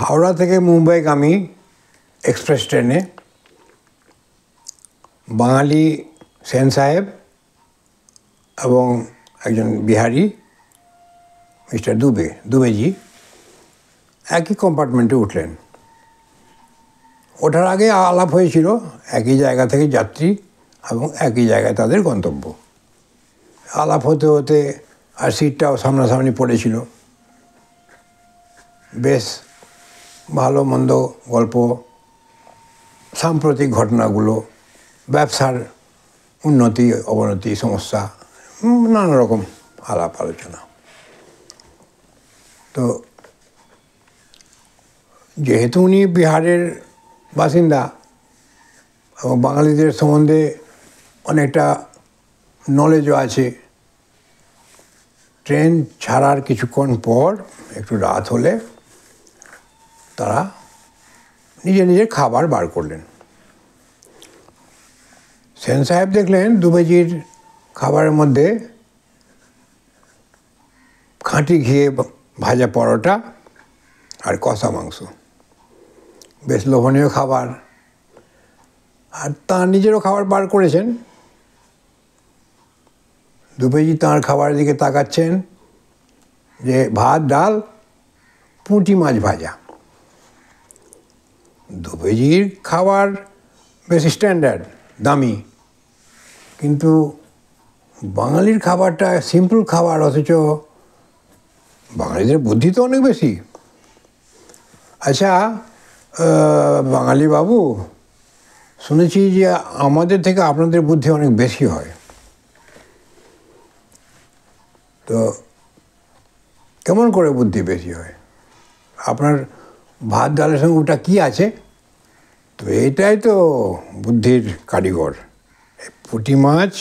হাওড়া থেকে মুম্বাইগামী এক্সপ্রেস ট্রেনে বাঙালি সেন সাহেব এবং একজন বিহারি মিস্টার দুবেজি একই কম্পার্টমেন্টে উঠলেন। ওঠার আগে আলাপ হয়েছিল একই জায়গা থেকে যাত্রী এবং একই জায়গায় তাদের গন্তব্য। আলাপ হতে হতে আর সিটটাও সামনাসামনি পড়েছিল। বেশ ভালো মন্দ গল্প, সাম্প্রতিক ঘটনাগুলো, ব্যবসার উন্নতি অবনতি, সমস্যা, নানা রকম আলাপ আলোচনা। তো যেহেতু উনি বিহারের বাসিন্দা এবং বাঙালিদের সম্বন্ধে অনেকটা নলেজও আছে, ট্রেন ছাড়ার কিছুক্ষণ পর একটু রাত হলে তারা নিজের খাবার বার করলেন। সেন সাহেব দেখলেন দুবেজির খাবারের মধ্যে খাঁটি ঘিয়ে ভাজা পরোটা আর কষা মাংস, বেশ লোভনীয় খাবার। আর তাঁর নিজেরও খাবার বার করেছেন। দুবেজি তাঁর খাবারের দিকে তাকাচ্ছেন যে ভাত, ডাল, পুঁটি মাছ ভাজা। দুবেজির খাবার বেশ স্ট্যান্ডার্ড, দামি, কিন্তু বাঙালির খাবারটা সিম্পল খাবার, অথচ বাঙালিদের বুদ্ধি তো অনেক বেশি। আচ্ছা বাঙালি বাবু, শুনেছি যে আমাদের থেকে আপনাদের বুদ্ধি অনেক বেশি হয়, তো কেমন করে বুদ্ধি বেশি হয়? আপনার ভাত ডালের সঙ্গে ওটা কী আছে? তো এইটাই তো বুদ্ধির কারিগর। পুঁটি মাছ,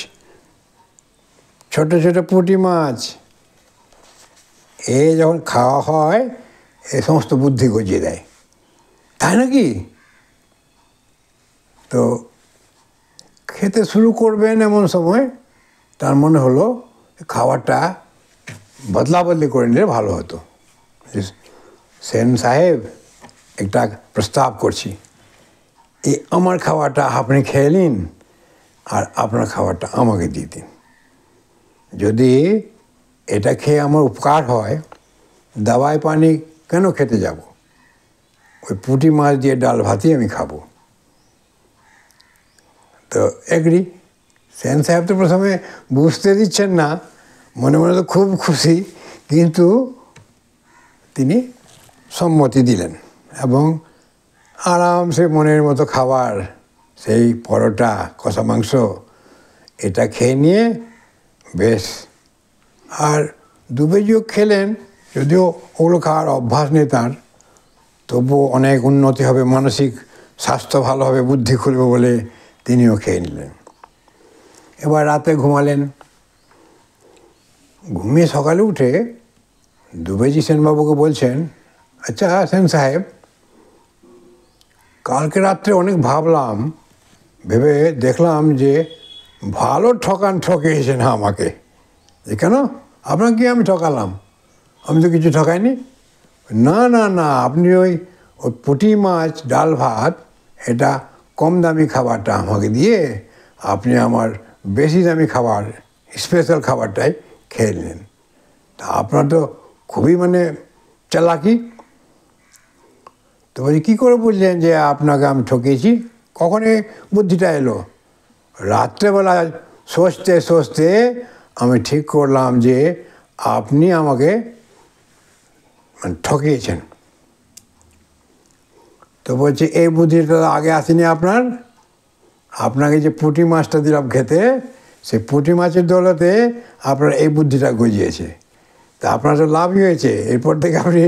ছোট ছোট পুঁটি মাছ, এ যখন খাওয়া হয় এ সমস্ত বুদ্ধি গজিয়ে দেয়, তাই নাকি? তো খেতে শুরু করবেন এমন সময় তার মনে হলো খাবারটা বদলা বদলি করে নিলে ভালো হতো। সেন সাহেব, একটা প্রস্তাব করছি, এই আমার খাবারটা আপনি খেয়ে নিন আর আপনার খাবারটা আমাকে দিয়ে দিন। যদি এটা খেয়ে আমার উপকার হয়, দাওয়াই পানি কেন খেতে যাব? ওই পুঁটি মাছ দিয়ে ডাল ভাতই আমি খাবো। তো এগ্রি। সেন সাহেব তো প্রথমে বুঝতে দিচ্ছেন না, মনে মনে তো খুব খুশি, কিন্তু তিনি সম্মতি দিলেন এবং আরামসে মনের মতো খাবার, সেই পরোটা, কষা মাংস, এটা খেয়ে নিয়ে বেশ। আর দুবেজিও খেলেন, যদিও ওগুলো খাওয়ার অভ্যাস নেই তাঁর, তবুও অনেক উন্নতি হবে, মানসিক স্বাস্থ্য ভালো হবে, বুদ্ধি খুলবে বলে তিনিও খেয়ে নিলেন। এবার রাতে ঘুমালেন। ঘুমিয়ে সকালে উঠে দুবেজি সেনবাবুকে বলছেন, আচ্ছা সেন সাহেব, কালকে রাত্রে অনেক ভাবলাম, ভেবে দেখলাম যে ভালো ঠকিয়েছেন আমাকে। যে কেন? আপনাকে আমি ঠকালাম? আমি তো কিছু ঠকাইনি। না না না, আপনি ওই পুঁটি মাছ ডাল ভাত, এটা কম দামি খাবারটা আমাকে দিয়ে আপনি আমার বেশি দামি খাবার, স্পেশাল খাবারটাই খেয়ে নিলেন। তা আপনার তো খুবই চালাকি। তো বলছি, কী করে বুঝলেন যে আপনাকে আমি ঠকিয়েছি? কখন এই বুদ্ধিটা এলো? রাত্রেবেলা সোচতে সোচতে আমি ঠিক করলাম যে আপনি আমাকে ঠকিয়েছেন। তো বলছে, এই বুদ্ধিটা আগে আসেনি আপনার? আপনাকে যে পুঁটি মাছটা দিলাম খেতে, সেই পুঁটি মাছের দৌলতে আপনার এই বুদ্ধিটা গজিয়েছে। তা আপনার তো লাভই হয়েছে। এরপর থেকে আপনি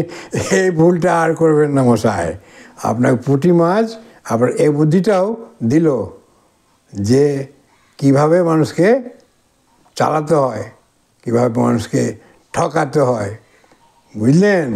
এই ভুলটা আর করবেন না মশাই। আপনাকে পুঁটি মাছ আপনার এই বুদ্ধিটাও দিল যে কিভাবে মানুষকে চালাতে হয়, কিভাবে মানুষকে ঠকাতে হয়, বুঝলেন?